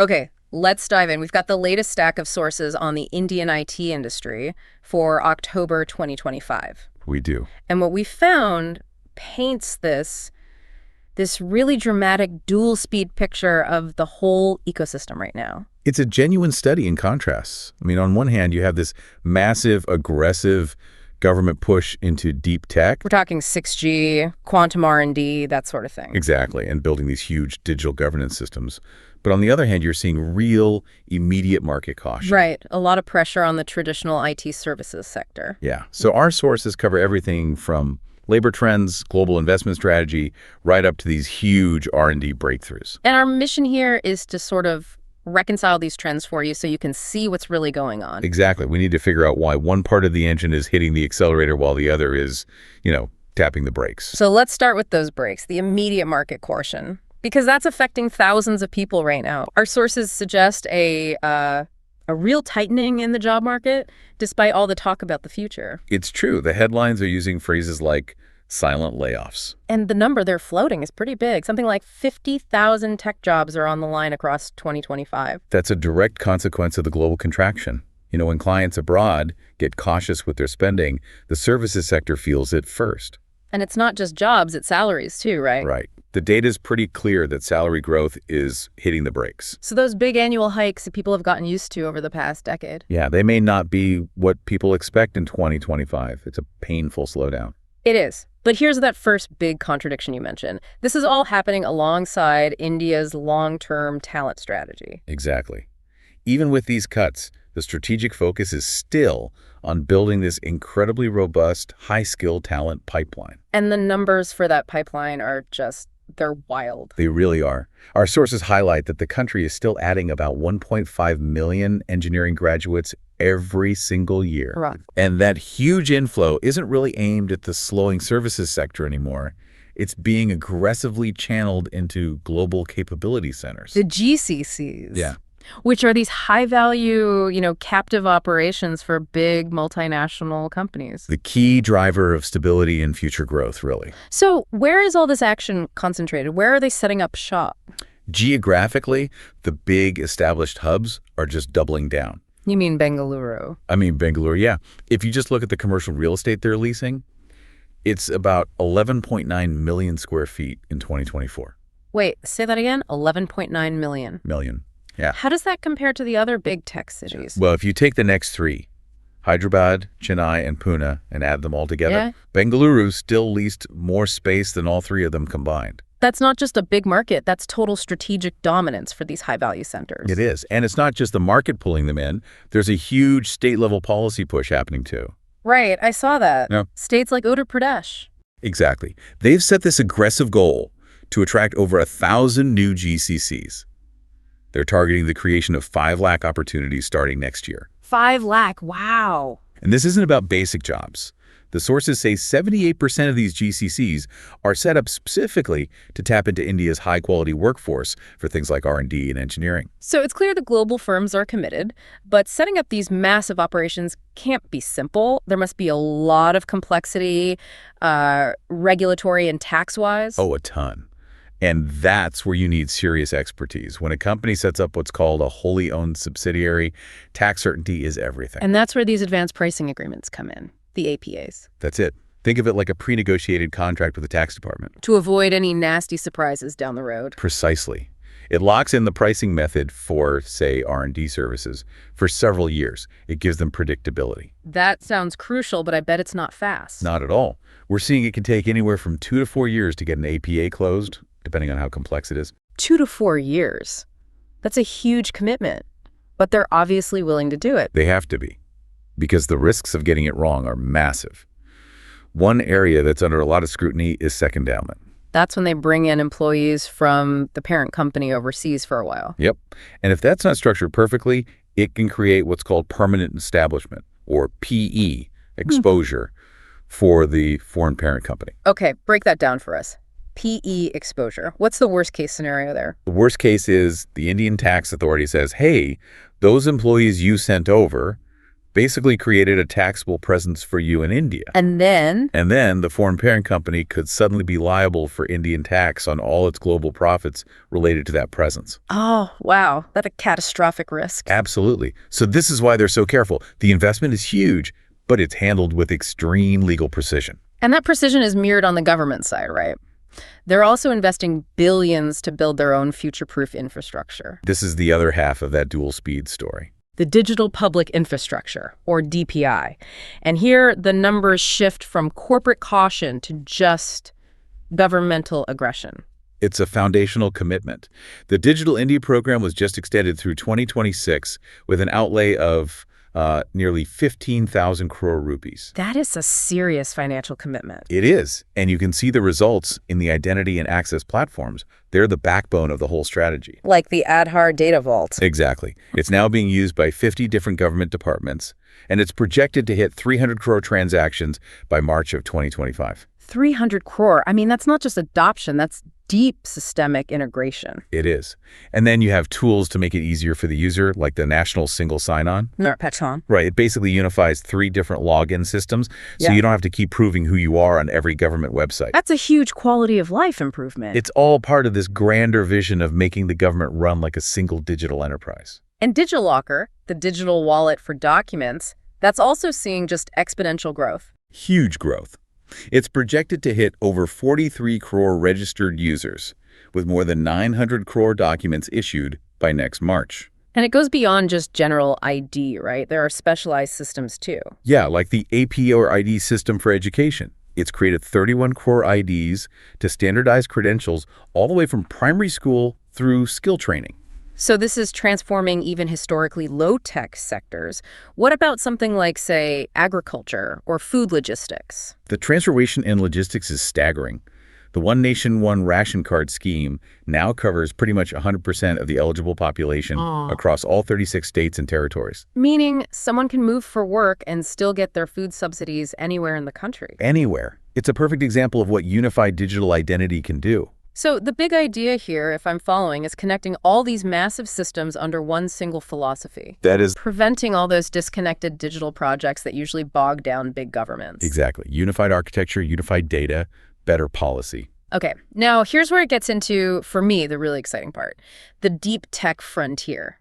Okay, let's dive in. We've got the latest stack of sources on the Indian IT industry for October 2025. We do. And what we found paints this really dramatic dual speed picture of the whole ecosystem right now. It's a genuine study in contrasts. I mean, on one hand, you have this massive, aggressive government push into deep tech. We're talking 6G, quantum R&D, that sort of thing. Exactly, and building these huge digital governance systems. But on the other hand, you're seeing real, immediate market caution. Right, a lot of pressure on the traditional IT services sector. Yeah, so our sources cover everything from labor trends, global investment strategy, right up to these huge R&D breakthroughs. And our mission here is to sort of reconcile these trends for you so you can see what's really going on. Exactly. We need to figure out why one part of the engine is hitting the accelerator while the other is, tapping the brakes. So let's start with those brakes, the immediate market caution, because that's affecting thousands of people right now. Our sources suggest a real tightening in the job market, despite all the talk about the future. It's true. The headlines are using phrases like silent layoffs. And the number they're floating is pretty big. Something like 50,000 tech jobs are on the line across 2025. That's a direct consequence of the global contraction. When clients abroad get cautious with their spending, the services sector feels it first. And it's not just jobs, it's salaries too, right? Right. The data is pretty clear that salary growth is hitting the brakes. So those big annual hikes that people have gotten used to over the past decade. Yeah, they may not be what people expect in 2025. It's a painful slowdown. It is. But here's that first big contradiction you mentioned. This is all happening alongside India's long-term talent strategy. Exactly. Even with these cuts, the strategic focus is still on building this incredibly robust, high-skilled talent pipeline. And the numbers for that pipeline are they're wild. They really are. Our sources highlight that the country is still adding about 1.5 million engineering graduates every single year. Rough. And that huge inflow isn't really aimed at the slowing services sector anymore. It's being aggressively channeled into global capability centers. The GCCs. Yeah. Which are these high-value, captive operations for big multinational companies. The key driver of stability and future growth, really. So where is all this action concentrated? Where are they setting up shop? Geographically, the big established hubs are just doubling down. You mean Bengaluru? I mean, Bengaluru, yeah. If you just look at the commercial real estate they're leasing, it's about 11.9 million square feet in 2024. Wait, say that again? 11.9 million. Million, yeah. How does that compare to the other big tech cities? Well, if you take the next three, Hyderabad, Chennai, and Pune, and add them all together, Bengaluru still leased more space than all three of them combined. That's not just a big market. That's total strategic dominance for these high-value centers. It is. And it's not just the market pulling them in. There's a huge state-level policy push happening, too. Right. I saw that. Yeah. States like Uttar Pradesh. Exactly. They've set this aggressive goal to attract over 1,000 new GCCs. They're targeting the creation of 5 lakh opportunities starting next year. 5 lakh. Wow. And this isn't about basic jobs. The sources say 78% of these GCCs are set up specifically to tap into India's high-quality workforce for things like R&D and engineering. So it's clear the global firms are committed, but setting up these massive operations can't be simple. There must be a lot of complexity, regulatory and tax-wise. Oh, a ton. And that's where you need serious expertise. When a company sets up what's called a wholly owned subsidiary, tax certainty is everything. And that's where these advanced pricing agreements come in. The APAs. That's it. Think of it like a pre-negotiated contract with the tax department. To avoid any nasty surprises down the road. Precisely. It locks in the pricing method for, say, R&D services for several years. It gives them predictability. That sounds crucial, but I bet it's not fast. Not at all. We're seeing it can take anywhere from 2 to 4 years to get an APA closed, depending on how complex it is. 2 to 4 years. That's a huge commitment. But they're obviously willing to do it. They have to be, because the risks of getting it wrong are massive. One area that's under a lot of scrutiny is secondowment. That's when they bring in employees from the parent company overseas for a while. Yep. And if that's not structured perfectly, it can create what's called permanent establishment, or PE, exposure for the foreign parent company. Okay, break that down for us. PE exposure. What's the worst case scenario there? The worst case is the Indian tax authority says, hey, those employees you sent over, Basically created a taxable presence for you in India. And then, And then the foreign parent company could suddenly be liable for Indian tax on all its global profits related to that presence. oh, wow, that's a catastrophic risk. Absolutely. So this is why they're so careful. The investment is huge, but it's handled with extreme legal precision. And that precision is mirrored on the government side, right? They're also investing billions to build their own future-proof infrastructure. This is the other half of that dual speed story. The Digital Public Infrastructure, or DPI. And here, the numbers shift from corporate caution to just governmental aggression. It's a foundational commitment. The Digital India program was just extended through 2026 with an outlay of nearly 15,000 crore rupees. That is a serious financial commitment. It is, and you can see the results in the identity and access platforms. They're the backbone of the whole strategy. Like the Aadhaar data vault. Exactly. It's now being used by 50 different government departments, and it's projected to hit 300 crore transactions by March of 2025. 300 crore. I mean, that's not just adoption, that's deep systemic integration. It is. And then you have tools to make it easier for the user, like the National Single Sign-On. Patron. Right. It basically unifies 3 different login systems, so Yeah. you don't have to keep proving who you are on every government website. That's a huge quality of life improvement. It's all part of this grander vision of making the government run like a single digital enterprise. And DigiLocker, the digital wallet for documents, that's also seeing just exponential growth. Huge growth. It's projected to hit over 43 crore registered users, with more than 900 crore documents issued by next March. And it goes beyond just general ID, right? There are specialized systems too. Yeah, like the AP or ID system for education. It's created 31 crore IDs to standardize credentials all the way from primary school through skill training. So this is transforming even historically low-tech sectors. What about something like, say, agriculture or food logistics? The transformation in logistics is staggering. The One Nation, One Ration Card scheme now covers pretty much 100% of the eligible population across all 36 states and territories. Meaning someone can move for work and still get their food subsidies anywhere in the country. Anywhere. It's a perfect example of what unified digital identity can do. So the big idea here, if I'm following, is connecting all these massive systems under one single philosophy. That is Preventing all those disconnected digital projects that usually bog down big governments. exactly. Unified architecture, unified data, better policy. Okay, now here's where it gets into, for me, the really exciting part. The deep tech frontier.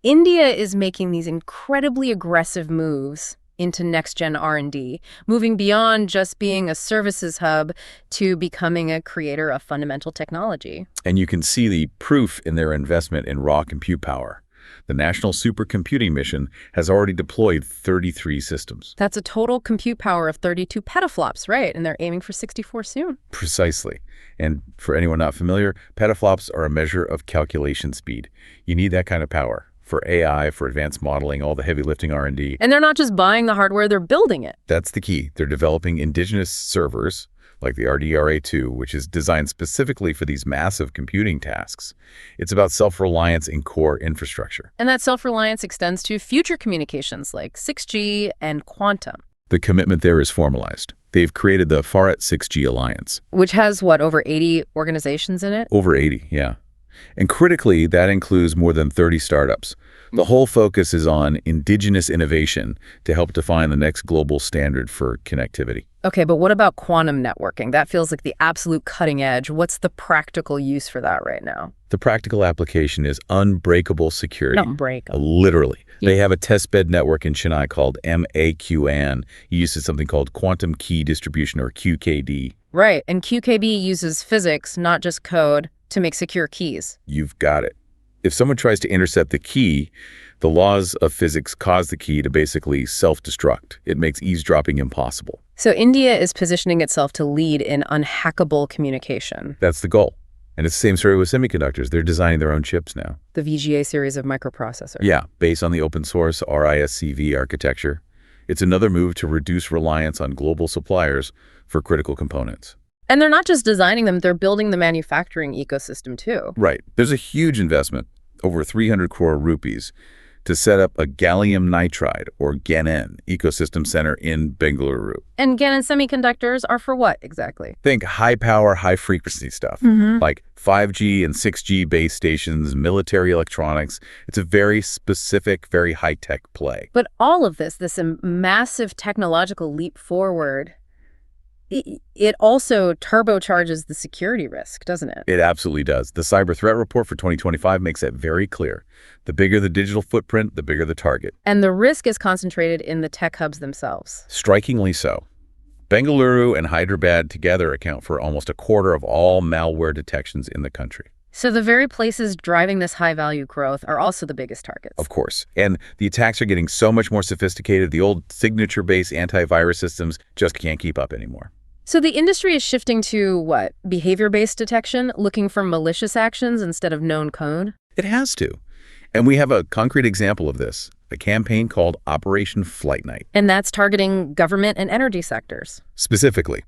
India is making these incredibly aggressive moves into next-gen R&D, moving beyond just being a services hub to becoming a creator of fundamental technology. And you can see the proof in their investment in raw compute power. The National Supercomputing Mission has already deployed 33 systems. That's a total compute power of 32 petaflops, right? And they're aiming for 64 soon. Precisely. And for anyone not familiar, petaflops are a measure of calculation speed. You need that kind of power for AI, for advanced modeling, all the heavy lifting R&D. And they're not just buying the hardware, they're building it. That's the key. They're developing indigenous servers, like the RDRA2, which is designed specifically for these massive computing tasks. It's about self-reliance in core infrastructure. And that self-reliance extends to future communications like 6G and quantum. The commitment there is formalized. They've created the Bharat 6G Alliance. Which has, what, over 80 organizations in it? Over 80, yeah. And critically, that includes more than 30 startups. The whole focus is on indigenous innovation to help define the next global standard for connectivity. Okay, but what about quantum networking? That feels like the absolute cutting edge. What's the practical use for that right now? The practical application is unbreakable security. Unbreakable. Literally. Yeah. They have a testbed network in Chennai called MAQN. It uses something called quantum key distribution, or QKD. Right, and QKD uses physics, not just code, to make secure keys. You've got it. If someone tries to intercept the key, the laws of physics cause the key to basically self-destruct. It makes eavesdropping impossible. So India is positioning itself to lead in unhackable communication. That's the goal. And it's the same story with semiconductors. They're designing their own chips now. The VGA series of microprocessors. Yeah, based on the open source RISC-V architecture. It's another move to reduce reliance on global suppliers for critical components. And they're not just designing them, they're building the manufacturing ecosystem too. Right. There's a huge investment, over 300 crore rupees, to set up a gallium nitride, or GaN ecosystem center in Bengaluru. And GaN semiconductors are for what exactly? Think high-power, high-frequency stuff, like 5G and 6G base stations, military electronics. It's a very specific, very high-tech play. But all of this massive technological leap forward, it also turbocharges the security risk, doesn't it? It absolutely does. The Cyber Threat Report for 2025 makes that very clear. The bigger the digital footprint, the bigger the target. And the risk is concentrated in the tech hubs themselves. Strikingly so. Bengaluru and Hyderabad together account for almost a quarter of all malware detections in the country. So the very places driving this high-value growth are also the biggest targets. Of course. And the attacks are getting so much more sophisticated, the old signature-based antivirus systems just can't keep up anymore. So the industry is shifting to, what, behavior-based detection, looking for malicious actions instead of known code? It has to. And we have a concrete example of this, a campaign called Operation Flight Night. And that's targeting government and energy sectors. Specifically,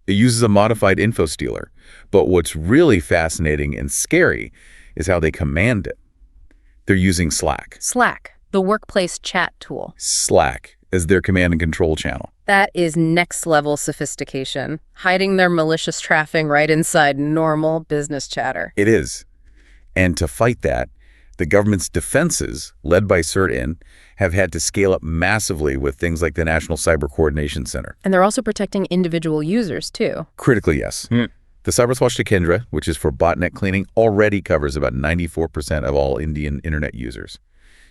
it uses a modified info stealer. But what's really fascinating and scary is how they command it. They're using Slack. Slack, the workplace chat tool. Slack as their command and control channel. That is next-level sophistication, hiding their malicious traffic right inside normal business chatter. It is. And to fight that, the government's defenses, led by CERT-IN, have had to scale up massively with things like the National Cyber Coordination Center. And they're also protecting individual users, too. Critically, yes. The CyberSwatch Kendra, which is for botnet cleaning, already covers about 94% of all Indian internet users.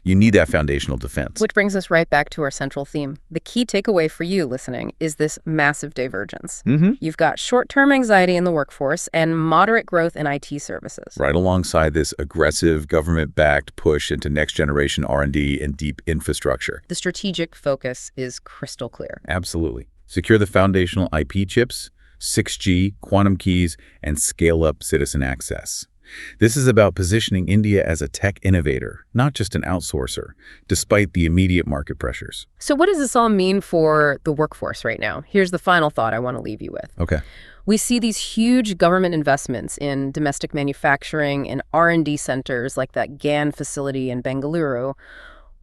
You need that foundational defense. Which brings us right back to our central theme. The key takeaway for you listening is this massive divergence. You've got short-term anxiety in the workforce and moderate growth in IT services. Right alongside this aggressive government-backed push into next-generation R&D and deep infrastructure. The strategic focus is crystal clear. Absolutely. Secure the foundational IP chips, 6G, quantum keys, and scale up citizen access. This is about positioning India as a tech innovator, not just an outsourcer, despite the immediate market pressures. So what does this all mean for the workforce right now? Here's the final thought I want to leave you with. Okay. We see these huge government investments in domestic manufacturing and R&D centers like that GaN facility in Bengaluru.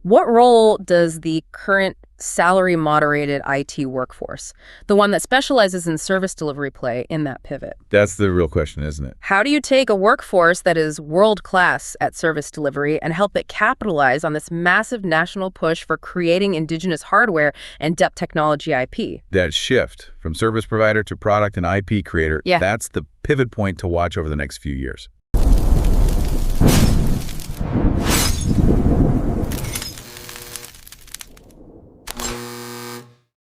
What role does the current salary-moderated IT workforce, the one that specializes in service delivery, play in that pivot? That's the real question, isn't it? How do you take a workforce that is world-class at service delivery and help it capitalize on this massive national push for creating indigenous hardware and depth technology IP? That shift from service provider to product and IP creator, that's the pivot point to watch over the next few years.